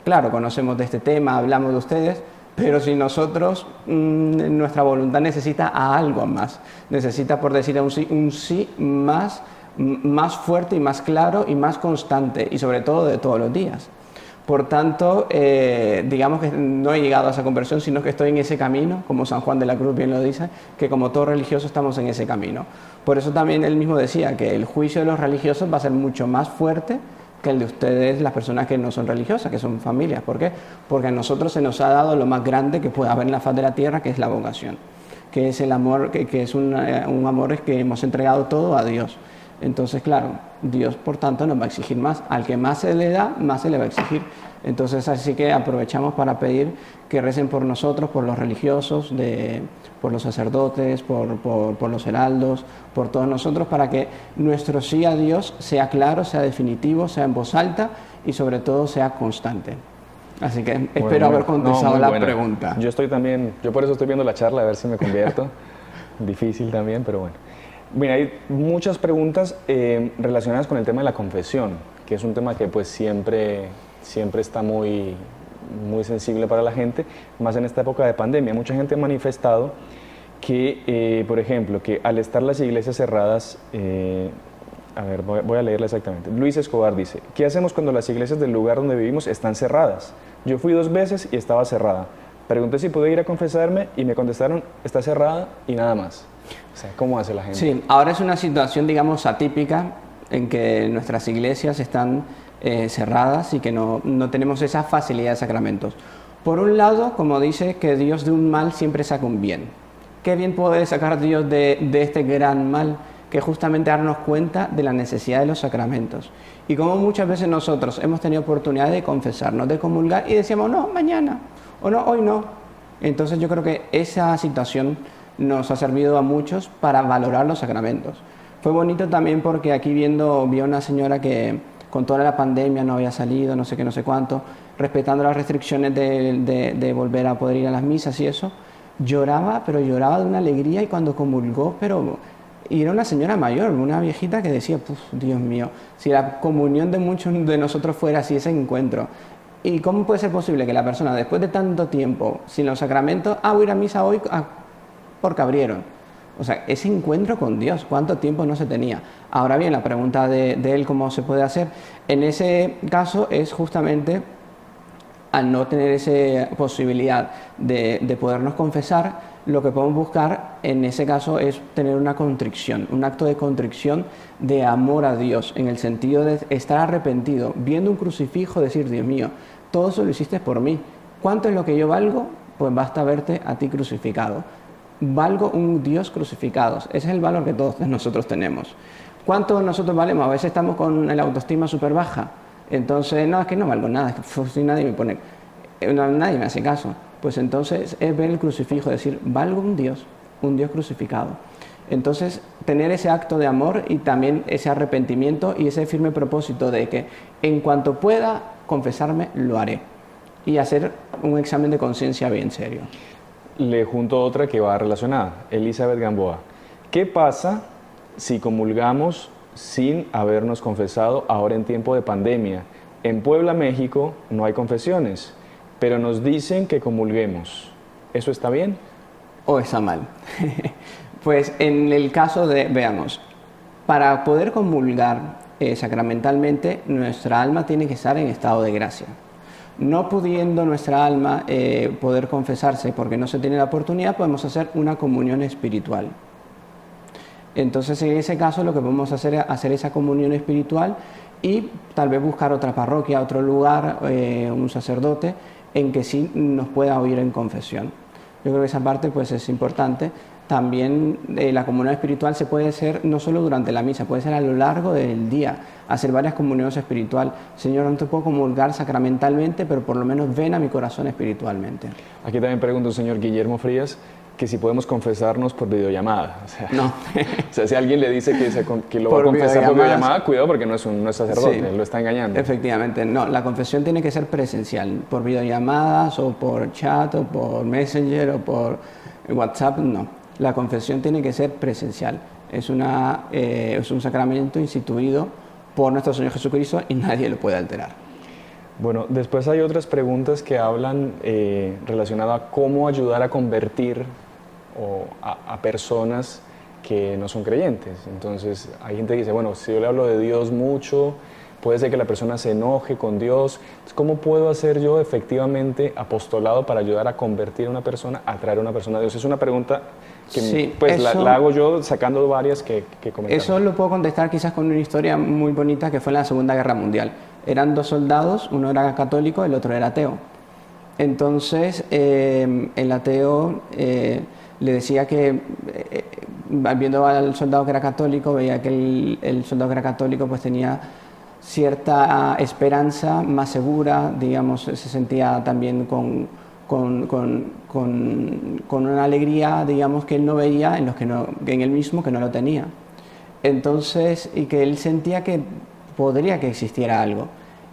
claro, conocemos de este tema, hablamos de ustedes, pero si nosotros, nuestra voluntad necesita a algo más, necesita, por decir un sí más fuerte y más claro y más constante y sobre todo de todos los días. Por tanto, digamos que no he llegado a esa conversión, sino que estoy en ese camino, como San Juan de la Cruz bien lo dice, que como todo religioso estamos en ese camino. Por eso también él mismo decía que el juicio de los religiosos va a ser mucho más fuerte que el de ustedes, las personas que no son religiosas, que son familias. ¿Por qué? Porque a nosotros se nos ha dado lo más grande que puede haber en la faz de la tierra, que es la vocación, que es el amor, que es un amor que hemos entregado todo a Dios. Entonces, claro, Dios, por tanto, nos va a exigir más. Al que más se le da, más se le va a exigir. Entonces, así que aprovechamos para pedir que recen por nosotros, por los religiosos, por los sacerdotes, por los heraldos, por todos nosotros, para que nuestro sí a Dios sea claro, sea definitivo, sea en voz alta y sobre todo sea constante. Así que espero haber contestado la pregunta. Yo por eso estoy viendo la charla, a ver si me convierto. Difícil también, pero bueno. Mira, hay muchas preguntas relacionadas con el tema de la confesión, que es un tema que pues siempre está muy sensible para la gente, más en esta época de pandemia. Mucha gente ha manifestado que, por ejemplo, que al estar las iglesias cerradas, a ver, voy a leerla exactamente. Luis Escobar dice, ¿qué hacemos cuando las iglesias del lugar donde vivimos están cerradas? Yo fui 2 veces y estaba cerrada. Pregunté si pude ir a confesarme y me contestaron, está cerrada y nada más. O sea, ¿cómo hace la gente? Sí, ahora es una situación, digamos, atípica en que nuestras iglesias están cerradas y que no tenemos esa facilidad de sacramentos. Por un lado, como dice, que Dios de un mal siempre saca un bien. ¿Qué bien puede sacar Dios de este gran mal? Que justamente darnos cuenta de la necesidad de los sacramentos. Y como muchas veces nosotros hemos tenido oportunidad de confesarnos, de comulgar y decíamos, no, mañana, o no, hoy no. Entonces yo creo que esa situación nos ha servido a muchos para valorar los sacramentos. Fue bonito también porque aquí vi a una señora que con toda la pandemia no había salido, no sé qué, no sé cuánto, respetando las restricciones de volver a poder ir a las misas y eso, lloraba, pero lloraba de una alegría y cuando comulgó, y era una señora mayor, una viejita que decía, Dios mío, si la comunión de muchos de nosotros fuera así, ese encuentro. ¿Y cómo puede ser posible que la persona, después de tanto tiempo sin los sacramentos, voy a ir a misa hoy porque abrieron? O sea, ese encuentro con Dios, ¿cuánto tiempo no se tenía? Ahora bien, la pregunta de él, ¿cómo se puede hacer? En ese caso es justamente al no tener esa posibilidad de podernos confesar, lo que podemos buscar en ese caso es tener una contrición, un acto de contrición de amor a Dios, en el sentido de estar arrepentido, viendo un crucifijo, decir, Dios mío, todo eso lo hiciste por mí. ¿Cuánto es lo que yo valgo? Pues basta verte a ti crucificado. Valgo un Dios crucificado. Ese es el valor que todos nosotros tenemos. ¿Cuánto nosotros valemos? A veces estamos con la autoestima súper baja. Entonces, no, es que no valgo nada, es que nadie me hace caso. Pues entonces es ver el crucifijo, decir, valgo un Dios crucificado. Entonces, tener ese acto de amor y también ese arrepentimiento y ese firme propósito de que en cuanto pueda confesarme, lo haré. Y hacer un examen de conciencia bien serio. Le junto otra que va relacionada, Elizabeth Gamboa. ¿Qué pasa si comulgamos sin habernos confesado ahora en tiempo de pandemia? En Puebla, México, no hay confesiones, pero nos dicen que comulguemos. ¿Eso está bien? ¿O está mal? Pues en el caso de, veamos, para poder comulgar sacramentalmente, nuestra alma tiene que estar en estado de gracia. No pudiendo nuestra alma poder confesarse porque no se tiene la oportunidad, podemos hacer una comunión espiritual. Entonces, en ese caso, lo que podemos hacer es hacer esa comunión espiritual y tal vez buscar otra parroquia, otro lugar, un sacerdote en que sí nos pueda oír en confesión. Yo creo que esa parte pues es importante. También la comunión espiritual se puede hacer no solo durante la misa, puede ser a lo largo del día, hacer varias comuniones espirituales. Señor, no te puedo comulgar sacramentalmente, pero por lo menos ven a mi corazón espiritualmente. Aquí también pregunta un señor Guillermo Frías que si podemos confesarnos por videollamada. O sea, no. O sea, si alguien le dice que lo va a confesar por videollamada, cuidado porque no es sacerdote, sí, lo está engañando. Efectivamente, no, la confesión tiene que ser presencial, por videollamadas o por chat o por Messenger o por WhatsApp, no. La confesión tiene que ser presencial, es un sacramento instituido por nuestro Señor Jesucristo y nadie lo puede alterar. Bueno, después hay otras preguntas que hablan relacionadas a cómo ayudar a convertir a personas que no son creyentes. Entonces, hay gente que dice, bueno, si yo le hablo de Dios mucho, puede ser que la persona se enoje con Dios. Entonces, ¿cómo puedo hacer yo efectivamente apostolado para ayudar a convertir a una persona, a traer a una persona a Dios? Es una pregunta que sí, pues la hago yo sacando varias que comentar. Eso lo puedo contestar quizás con una historia muy bonita que fue en la Segunda Guerra Mundial. Eran dos soldados, uno era católico, el otro era ateo. Entonces, el ateo le decía que, viendo al soldado que era católico, veía que el soldado que era católico pues tenía cierta esperanza más segura, digamos, se sentía también con una alegría, digamos, que él no veía en él mismo, que no lo tenía. Entonces, y que él sentía que podría que existiera algo.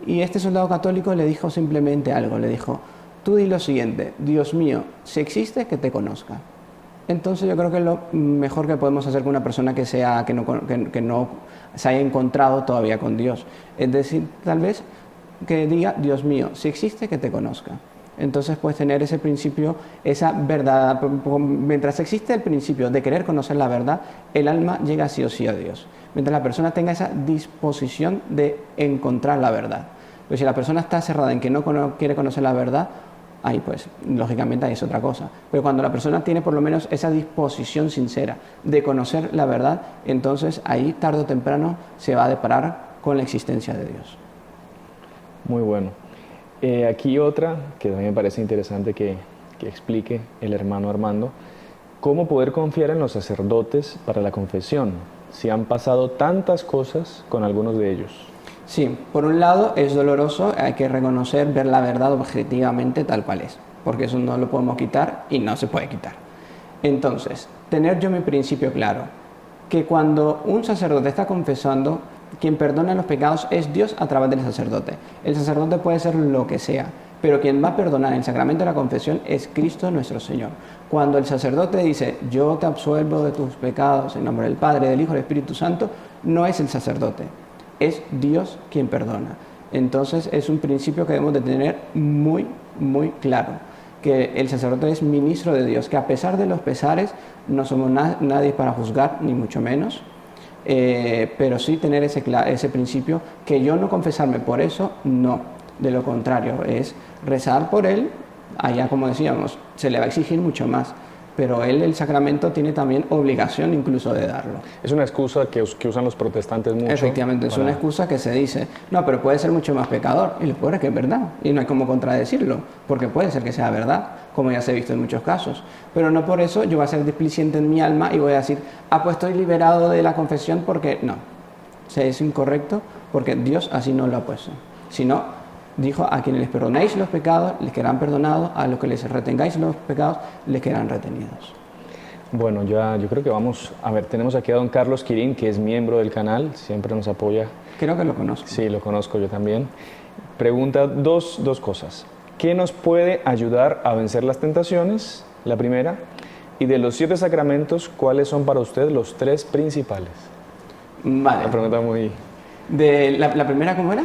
Y este soldado católico le dijo simplemente algo, le dijo, tú di lo siguiente, Dios mío, si existe, que te conozca. Entonces yo creo que es lo mejor que podemos hacer con una persona que no se haya encontrado todavía con Dios. Es decir, tal vez que diga, Dios mío, si existe, que te conozca. Entonces puedes tener ese principio, esa verdad. Mientras existe el principio de querer conocer la verdad, el alma llega sí o sí a Dios. Mientras la persona tenga esa disposición de encontrar la verdad. Pero si la persona está cerrada en que no quiere conocer la verdad, ahí pues, lógicamente ahí es otra cosa. Pero cuando la persona tiene por lo menos esa disposición sincera de conocer la verdad, entonces ahí tarde o temprano se va a deparar con la existencia de Dios. Muy bueno. Aquí otra que también me parece interesante que explique el hermano Armando. ¿Cómo poder confiar en los sacerdotes para la confesión si han pasado tantas cosas con algunos de ellos? Sí, por un lado es doloroso, hay que reconocer, ver la verdad objetivamente tal cual es, porque eso no lo podemos quitar y no se puede quitar. Entonces, tener yo mi principio claro, que cuando un sacerdote está confesando, quien perdona los pecados es Dios a través del sacerdote. El sacerdote puede ser lo que sea, pero quien va a perdonar el sacramento de la confesión es Cristo nuestro Señor. Cuando el sacerdote dice, yo te absuelvo de tus pecados en nombre del Padre, del Hijo y del Espíritu Santo, no es el sacerdote, es Dios quien perdona. Entonces es un principio que debemos de tener muy, muy claro, que el sacerdote es ministro de Dios, que a pesar de los pesares no somos nadie para juzgar, ni mucho menos, pero sí tener ese principio, que yo no confesarme por eso, no, de lo contrario, es rezar por él, allá como decíamos, se le va a exigir mucho más, pero él, el sacramento, tiene también obligación incluso de darlo. Es una excusa que usan los protestantes mucho. Efectivamente, es una excusa que se dice, no, pero puede ser mucho más pecador, y lo peor es que es verdad, y no hay como contradecirlo, porque puede ser que sea verdad, como ya se ha visto en muchos casos, pero no por eso yo voy a ser displicente en mi alma y voy a decir, pues estoy liberado de la confesión, porque no, o sea, es incorrecto, porque Dios así no lo ha puesto, sino dijo, a quienes les perdonéis los pecados, les quedarán perdonados, a los que les retengáis los pecados, les quedarán retenidos. Bueno, yo creo que vamos, a ver, tenemos aquí a don Carlos Quirín, que es miembro del canal, siempre nos apoya. Creo que lo conozco. Sí, lo conozco yo también. Pregunta dos cosas. ¿Qué nos puede ayudar a vencer las tentaciones? La primera. Y de los 7 sacramentos, ¿cuáles son para usted los 3 principales? Vale. Una pregunta muy... ¿La primera cómo era?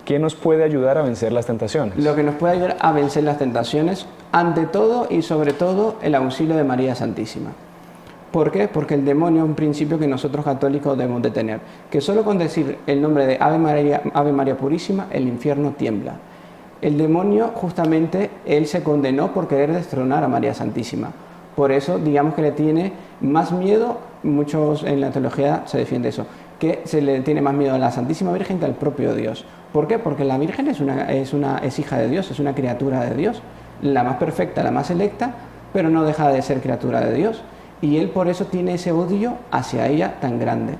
¿Qué nos puede ayudar a vencer las tentaciones? Lo que nos puede ayudar a vencer las tentaciones, ante todo y sobre todo, el auxilio de María Santísima. ¿Por qué? Porque el demonio es un principio que nosotros católicos debemos de tener, que solo con decir el nombre de Ave María Purísima, el infierno tiembla. El demonio, justamente, él se condenó por querer destronar a María Santísima. Por eso, digamos que le tiene más miedo muchos en la teología se defiende eso, que se le tiene más miedo a la Santísima Virgen que al propio Dios. ¿Por qué? Porque la Virgen es hija de Dios, es una criatura de Dios, la más perfecta, la más electa, pero no deja de ser criatura de Dios. Y él por eso tiene ese odio hacia ella tan grande,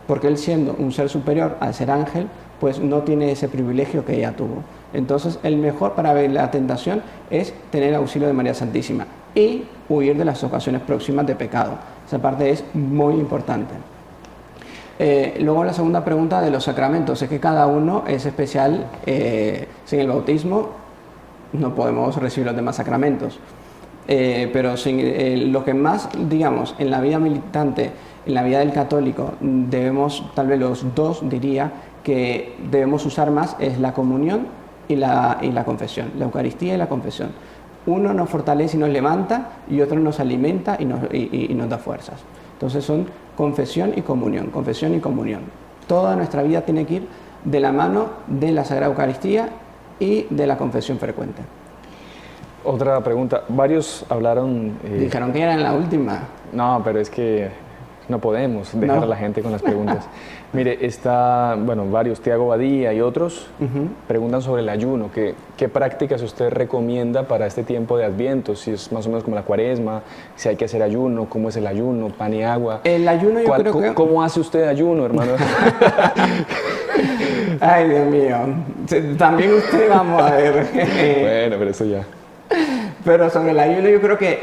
porque él siendo un ser superior al ser ángel, pues no tiene ese privilegio que ella tuvo. Entonces, el mejor para ver la tentación es tener auxilio de María Santísima y huir de las ocasiones próximas de pecado. Esa parte es muy importante. Luego la segunda pregunta de los sacramentos, es que cada uno es especial. Sin el bautismo no podemos recibir los demás sacramentos, pero sin, lo que más, digamos, en la vida militante, en la vida del católico, debemos, tal vez los dos diría, que debemos usar más es la comunión y la confesión, la Eucaristía y la confesión. Uno nos fortalece y nos levanta y otro nos alimenta y nos da fuerzas. Entonces son confesión y comunión, confesión y comunión. Toda nuestra vida tiene que ir de la mano de la Sagrada Eucaristía y de la confesión frecuente. Otra pregunta, varios hablaron... Dijeron que era en la última. No, pero es que no podemos dejar a la gente con las preguntas. Mire, varios, Tiago Badía y otros, preguntan sobre el ayuno. ¿Qué prácticas usted recomienda para este tiempo de Adviento? Si es más o menos como la Cuaresma, si hay que hacer ayuno, cómo es el ayuno, pan y agua. El ayuno yo creo que... ¿Cómo hace usted ayuno, hermano? Ay, Dios mío. También usted, vamos a ver. Bueno, pero eso ya... Pero sobre el ayuno yo creo que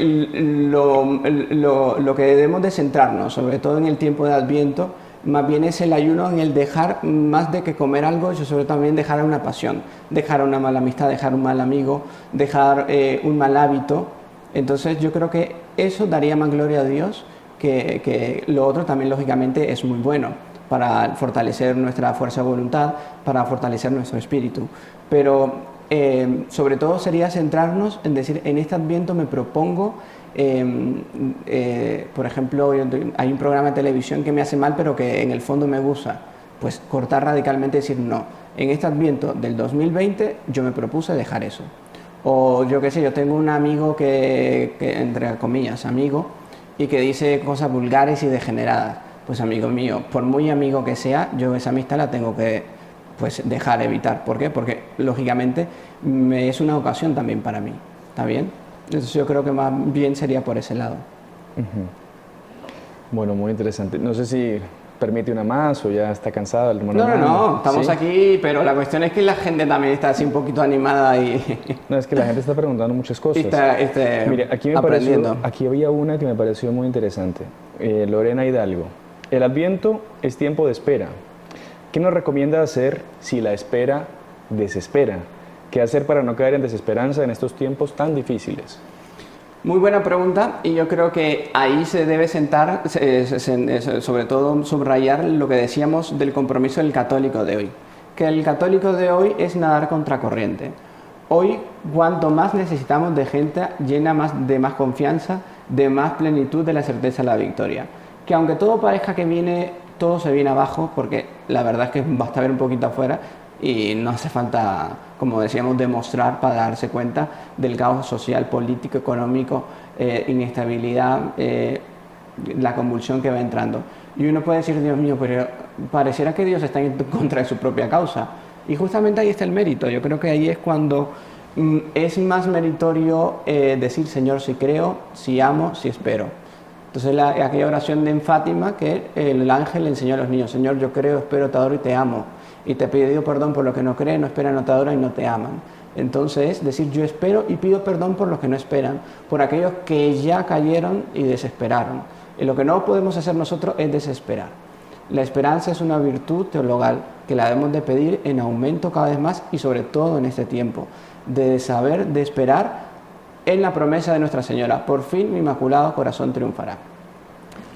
lo que debemos de centrarnos, sobre todo en el tiempo de Adviento, más bien es el ayuno en el dejar, más de que comer algo, yo sobre todo también dejar una pasión, dejar una mala amistad, dejar un mal amigo, dejar un mal hábito. Entonces yo creo que eso daría más gloria a Dios, que lo otro también lógicamente es muy bueno para fortalecer nuestra fuerza de voluntad, para fortalecer nuestro espíritu. Pero sobre todo sería centrarnos en decir, en este Adviento me propongo, por ejemplo, hay un programa de televisión que me hace mal, pero que en el fondo me gusta, pues cortar radicalmente y decir, no, en este Adviento del 2020 yo me propuse dejar eso. O yo qué sé, yo tengo un amigo que entre comillas, amigo, y que dice cosas vulgares y degeneradas. Pues amigo mío, por muy amigo que sea, yo esa amistad la tengo que dejar, evitar. ¿Por qué? Porque lógicamente es una ocasión también para mí. ¿Está bien? Entonces yo creo que más bien sería por ese lado. Bueno, muy interesante. No sé si permite una más o ya está cansado el hermano. No, estamos aquí, pero la cuestión es que la gente también está así un poquito animada y... No, es que la gente está preguntando muchas cosas. Mire, aquí aquí había una que me pareció muy interesante. Lorena Hidalgo. El Adviento es tiempo de espera. ¿Qué nos recomienda hacer si la espera desespera? ¿Qué hacer para no caer en desesperanza en estos tiempos tan difíciles? Muy buena pregunta, y yo creo que ahí se debe sentar, sobre todo subrayar lo que decíamos del compromiso del católico de hoy. Que el católico de hoy es nadar contracorriente. Hoy, cuanto más necesitamos de gente llena de más confianza, de más plenitud, de la certeza de la victoria. Que aunque todo parezca que todo se viene abajo, porque la verdad es que basta ver un poquito afuera y no hace falta, como decíamos, demostrar para darse cuenta del caos social, político, económico, inestabilidad, la convulsión que va entrando. Y uno puede decir, Dios mío, pero pareciera que Dios está en contra de su propia causa. Y justamente ahí está el mérito. Yo creo que ahí es cuando es más meritorio decir, Señor, si creo, si amo, si espero. Entonces aquella oración de Fátima que el ángel le enseñó a los niños, Señor, yo creo, espero, te adoro y te amo. Y te pido perdón por lo que no creen, no esperan, no te adoran y no te aman. Entonces, decir, yo espero y pido perdón por los que no esperan, por aquellos que ya cayeron y desesperaron. Y lo que no podemos hacer nosotros es desesperar. La esperanza es una virtud teologal que la debemos de pedir en aumento cada vez más y sobre todo en este tiempo, de saber, de esperar en la promesa de Nuestra Señora. Por fin mi Inmaculado Corazón triunfará.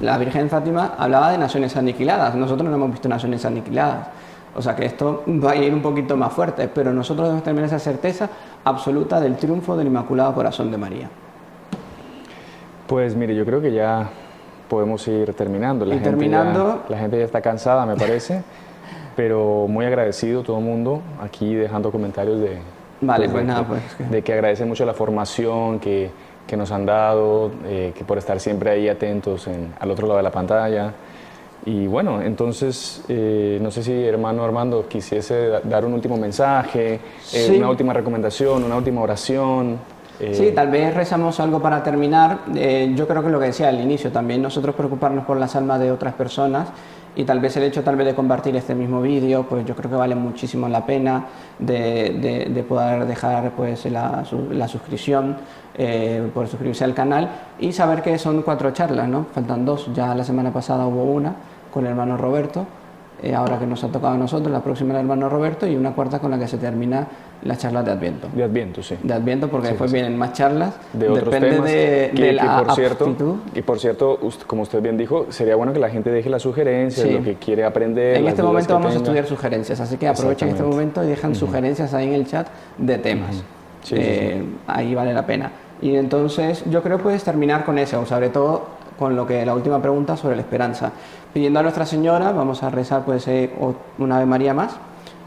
La Virgen Fátima hablaba de naciones aniquiladas. Nosotros no hemos visto naciones aniquiladas. O sea que esto va a ir un poquito más fuerte, pero nosotros debemos tener esa certeza absoluta del triunfo del Inmaculado Corazón de María. Pues mire, yo creo que ya podemos ir terminando. La gente ya está cansada, me parece, pero muy agradecido todo el mundo aquí dejando comentarios de... Vale, pues nada, de que agradece mucho la formación, que que nos han dado, que por estar siempre ahí atentos al otro lado de la pantalla. Y bueno, entonces, no sé si hermano Armando quisiese dar un último mensaje, Sí. una última recomendación, una última oración. Sí, tal vez rezamos algo para terminar. Yo creo que lo que decía al inicio, también nosotros preocuparnos por las almas de otras personas, y tal vez el hecho de compartir este mismo vídeo, pues yo creo que vale muchísimo la pena de poder dejar pues la suscripción, por suscribirse al canal, y saber que son 4 charlas, ¿no? Faltan 2, ya la semana pasada hubo una con el hermano Roberto, ahora que nos ha tocado a nosotros, la próxima el hermano Roberto, y una cuarta con la que se termina las charlas de Adviento. De Adviento, sí. De Adviento, porque Sí, después sí. vienen más charlas, De otros depende temas. de la aptitud. Y por cierto, como usted bien dijo, sería bueno que la gente deje las sugerencias, Sí. lo que quiere aprender. En las este dudas momento que vamos a tenga. estudiar sugerencias, así que aprovechen este Exactamente. momento y dejan sugerencias ahí en el chat de temas. Sí, sí, sí. Ahí vale la pena. Y entonces yo creo que puedes terminar con eso, sobre todo con la última pregunta sobre la esperanza. Pidiendo a Nuestra Señora, vamos a rezar pues una Ave María más,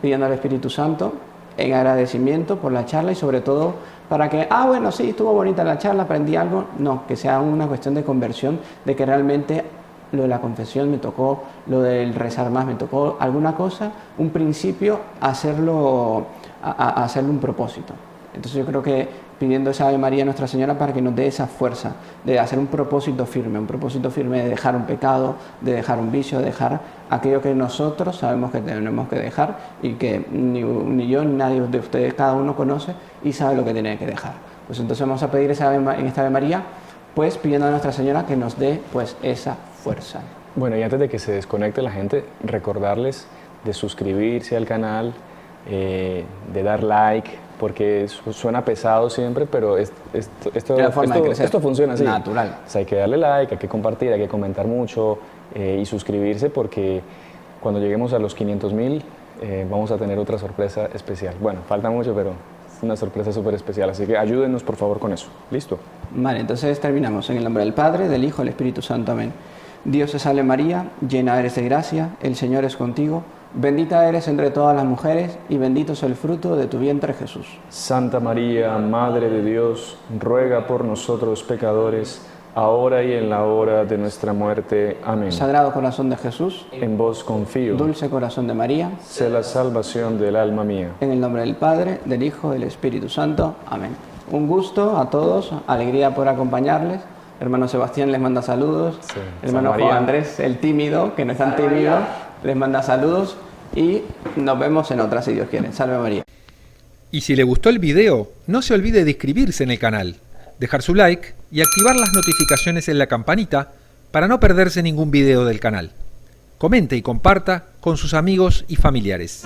pidiendo al Espíritu Santo en agradecimiento por la charla, y sobre todo para que, bueno, sí, estuvo bonita la charla, aprendí algo. No, que sea una cuestión de conversión, de que realmente lo de la confesión me tocó, lo del rezar más me tocó, alguna cosa, un principio, hacerlo un propósito. Entonces yo creo que pidiendo esa Ave María a Nuestra Señora para que nos dé esa fuerza de hacer un propósito firme de dejar un pecado, de dejar un vicio, de dejar aquello que nosotros sabemos que tenemos que dejar, y que ni yo ni nadie de ustedes, cada uno conoce y sabe lo que tiene que dejar. Pues entonces vamos a pedir en esta Ave María, pues pidiendo a Nuestra Señora que nos dé pues esa fuerza. Bueno, y antes de que se desconecte la gente, recordarles de suscribirse al canal, de dar like, porque suena pesado siempre, pero esto funciona así. Natural. O sea, hay que darle like, hay que compartir, hay que comentar mucho y suscribirse, porque cuando lleguemos a los 500,000 vamos a tener otra sorpresa especial. Bueno, falta mucho, pero es una sorpresa súper especial, así que ayúdenos por favor con eso. ¿Listo? Vale, entonces terminamos. En el nombre del Padre, del Hijo, del Espíritu Santo. Amén. Dios te salve María, llena eres de gracia, el Señor es contigo. Bendita eres entre todas las mujeres, y bendito es el fruto de tu vientre, Jesús. Santa María, Madre de Dios, ruega por nosotros pecadores, ahora y en la hora de nuestra muerte. Amén. Sagrado corazón de Jesús, En vos confío, dulce corazón de María, sé la salvación del alma mía. en el nombre del Padre, del Hijo, del Espíritu Santo. Amén. Un gusto a todos, alegría por acompañarles. Hermano Sebastián les manda saludos. Sí. Hermano San Juan María. Andrés, el tímido, que no es tan tímido, les manda saludos, y nos vemos en otra, si Dios quiere. Salve María. Y si le gustó el video, no se olvide de inscribirse en el canal, dejar su like y activar las notificaciones en la campanita para no perderse ningún video del canal. Comente y comparta con sus amigos y familiares.